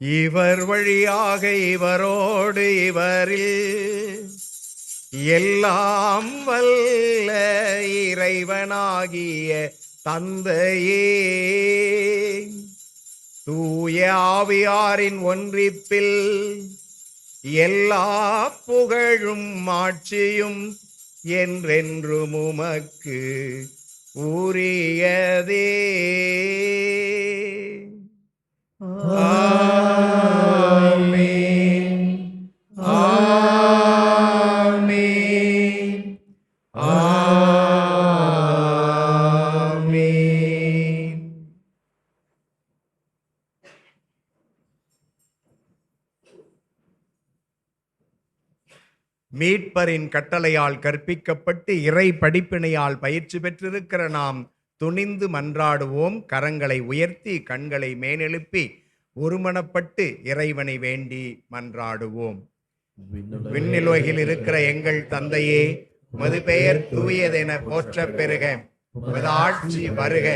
இவர் வழியாக இவரோடு இவரில் எல்லாம் வல்ல இறைவனாகிய தந்தையே, தூய ஆவியாரின் ஒன்றிப்பில் எல்லா புகழும் மாட்சியும் என்றென்றும் உமக்கு உரியதே. மீட்பரின் கட்டளையால் கற்பிக்கப்பட்டு இறை படிப்பினையால் பயிற்சி பெற்றிருக்கிற நாம் துணிந்து மன்றாடுவோம். கரங்களை உயர்த்தி கண்களை மேலெழுப்பி ஒருமனப்பட்டு இறைவனை வேண்டி மன்றாடுவோம். விண்ணுலகில் இருக்கிற எங்கள் தந்தையே, உமது பெயர் தூயதென போற்றப் பெறுக. உமது ஆட்சி வருக.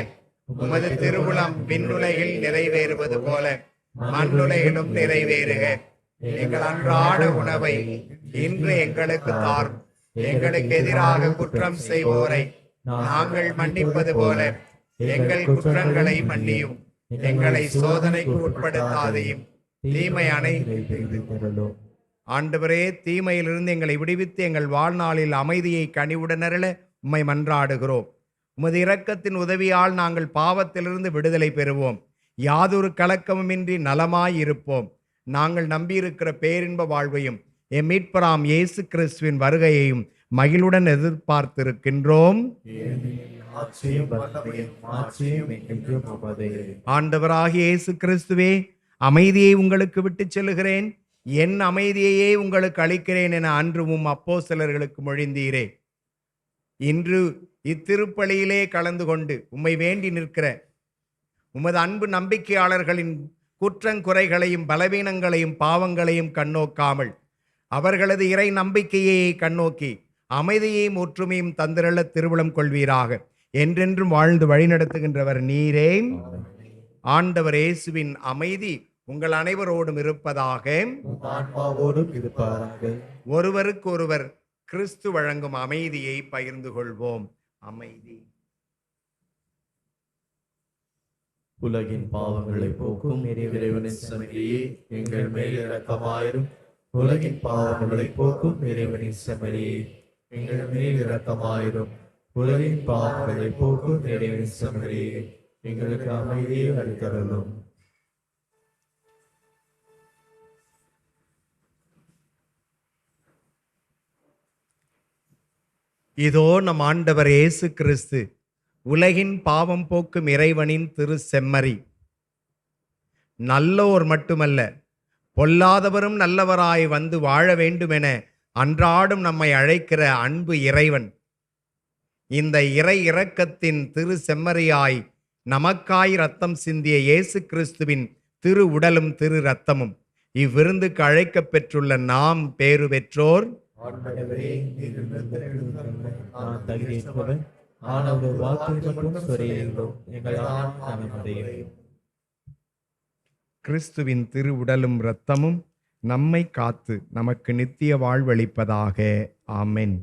உமது திருவுளம் விண்ணுலகில் நிறைவேறுவது போல மண்ணுலகிலும் நிறைவேறுக. எங்கள் அன்றாட உணவை இன்று எங்களுக்கு தாரும். எங்களுக்கு எதிராக குற்றம் செய்வோரை நாங்கள் மன்னிப்பது போல எங்கள் குற்றங்களை மன்னியும். எங்களை சோதனைக்கு உட்படுத்தாதையும் தீமை அனைத்து. ஆண்டவரே, தீமையிலிருந்து எங்களை விடுவித்து எங்கள் வாழ்நாளில் அமைதியை கனிவுடன் அருள உம்மை மன்றாடுகிறோம். உமது இரக்கத்தின் உதவியால் நாங்கள் பாவத்திலிருந்து விடுதலை பெறுவோம். யாதொரு கலக்கமுமின்றி நலமாயிருப்போம். நாங்கள் நம்பியிருக்கிற பேரின்ப வாழ்வையும் எம் மீட்பராம் இயேசு கிறிஸ்துவின் வருகையையும் மகிழுடன் எதிர்பார்த்திருக்கின்றோம். ஆண்டவராகிய இயேசு கிறிஸ்துவே, அமைதியை உங்களுக்கு விட்டுச் செல்லுகிறேன், என் அமைதியையே உங்களுக்கு அளிக்கிறேன் என அன்றும் அப்போஸ்தலர்களுக்கு மொழிந்தீரே. இன்று இத்திருப்பலியிலே கலந்து கொண்டு உம்மை வேண்டி நிற்கிற உமது அன்பு நம்பிக்கையாளர்களின் குற்றங்குறைகளையும் பலவீனங்களையும் பாவங்களையும் கண்ணோக்காமல் அவர்களது இறை நம்பிக்கையை கண்ணோக்கி அமைதியையும் ஒற்றுமையும் தந்திரள திருவுளம் கொள்வீராக. என்றென்றும் வாழ்ந்து வழிநடத்துகின்றவர் நீரே. ஆண்டவர் இயேசுவின் அமைதி உங்கள் அனைவரோடும் இருப்பதாக. ஒருவருக்கு ஒருவர் கிறிஸ்து வழங்கும் அமைதியை பகிர்ந்து கொள்வோம். அமைதி. உலகின் பாவங்களை போக்கும் இறைவனின் செம்மறியே, எங்கள் மேல் இரக்கமாயிரும். உலகின் பாவங்களை போக்கும் இறைவனின் செம்மறியே, எங்கள் மேல் இரக்கமாயிரும். உலகின் பாவங்களை போக்கும் இறைவனின் செம்மறியே, எங்களுக்கு அமைதியை அளித்தருளும். இதோ நம் ஆண்டவர் இயேசு கிறிஸ்து, உலகின் பாவம் போக்கும் இறைவனின் திரு செம்மறி. நல்லோர் மட்டுமல்ல, பொல்லாதவரும் நல்லவராய் வந்து வாழ வேண்டுமென அன்றாடும் நம்மை அழைக்கிற அன்பு இறைவன். இந்த இறை இரக்கத்தின் திரு செம்மறியாய் நமக்காய் இரத்தம் சிந்திய இயேசு கிறிஸ்துவின் திரு உடலும் திரு இரத்தமும் இவ்விருந்துக்கு அழைக்கப் பெற்றுள்ள நாம் பேறு பெற்றோர். கிறிஸ்துவின் திரு உடலும் இரத்தமும் நம்மை காத்து நமக்கு நித்திய வாழ்வளிப்பதாக. ஆமென்.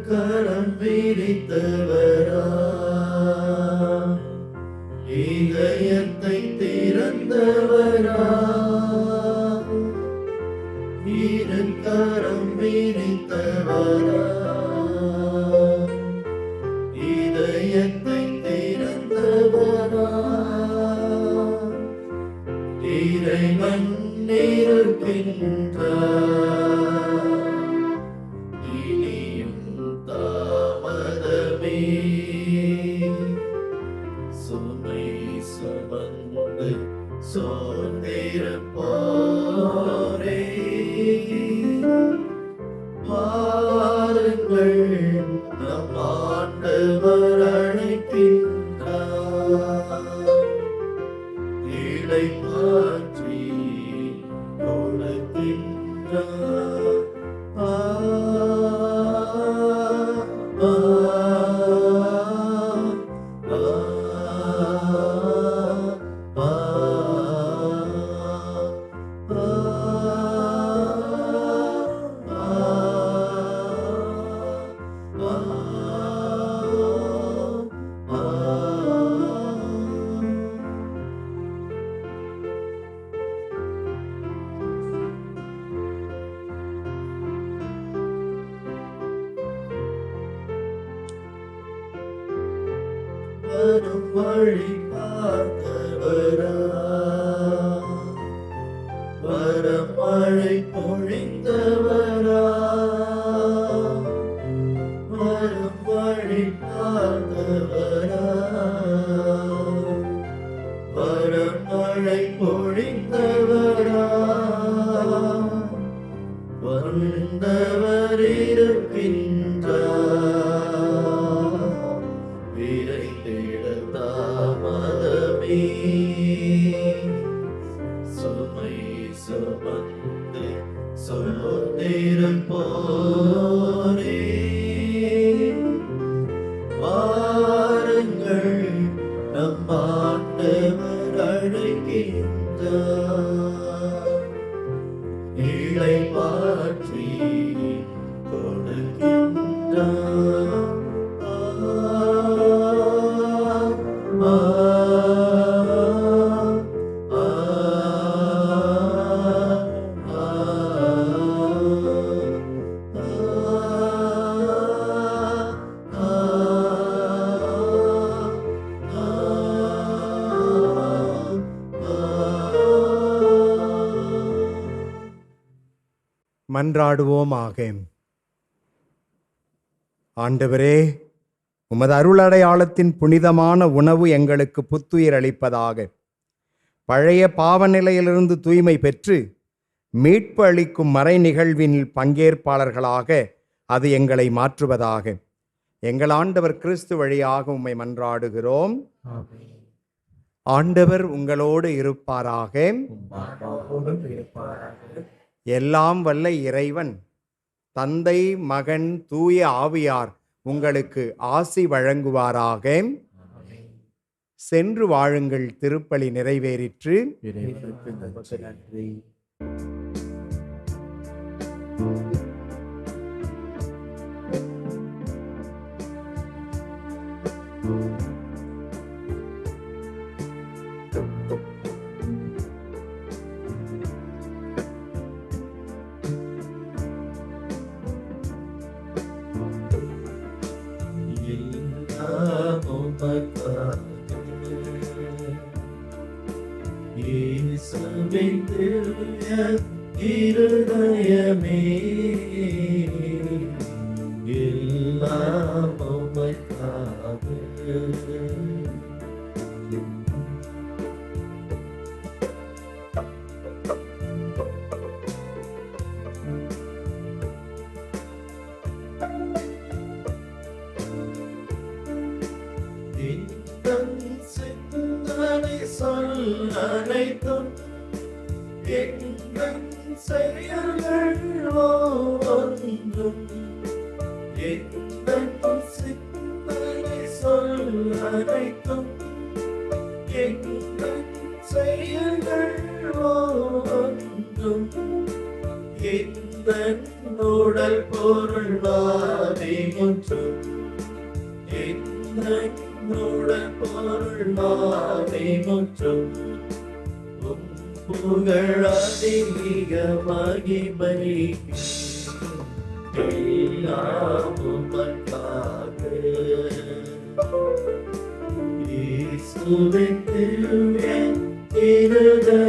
கரம் விரித்தவரா, இதயத்தை திறந்தவரா, இரு கரம் விரித்தவரா, இதயத்தை திறந்தவரா, இறைவன் இருக்கின்றார், இனியும் தாமதமே, சுமை சுமந்து சோர்ந்திருப்போரே, பாருங்கள் நம் ஆண்டவர் அழைக்கின்றார், இளைப்பாற்றி கொடுக்கின்றார். வரும் வழி பார்த்தவரா, வரமழை பொழிந்தவரா, வரும் வழி பார்த்தவரா, வரமழை பொழிந்தவரா, வந்தவர் இருக்கின்றார், விரைந்திட தாமதமே, சுமை சுமந்து சோர்ந்திருப்போரே, வாருங்கள் நம் ஆண்டவர் அழைக்கின்றார், இளைப்பாற்றி கொடுக்கின்றார். மன்றாடுவோமாக. ஆண்டவரே, உமது அருளடையாளத்தின் புனிதமான உணவு எங்களுக்கு புத்துயிர் அளிப்பதாக. பழைய பாவ நிலையிலிருந்து தூய்மை பெற்று மீட்பு அளிக்கும் மறை நிகழ்வின் பங்கேற்பாளர்களாக அது எங்களை மாற்றுவதாக. எங்கள் ஆண்டவர் கிறிஸ்து வழியாக உம்மை மன்றாடுகிறோம். ஆண்டவர் உங்களோடு இருப்பாராக. எல்லாம் வல்ல இறைவன் தந்தை, மகன், தூய ஆவியார் உங்களுக்கு ஆசி வழங்குவாராக. சென்று வாழுங்கள். திருப்பலி நிறைவேறிற்று. நன்றி. இருதயமே எல்லாம் உமக்காக. சிந்தனை சொல் அனைத்தும் எங்கள் செயல்கள் ஒன்றும் எங்கள் சிந்தனை சொல் அனைத்தும் எங்கள் செயல்கள் ஒன்றும் எங்கள் உடல் பொருள் ஆவி முற்றும் உடல் பொருள் ஆவி முற்றும் புகழ் அதிக மகிமைக்கு எல்லாம் உமக்காக இயேசுவின் திருவே இருதயமே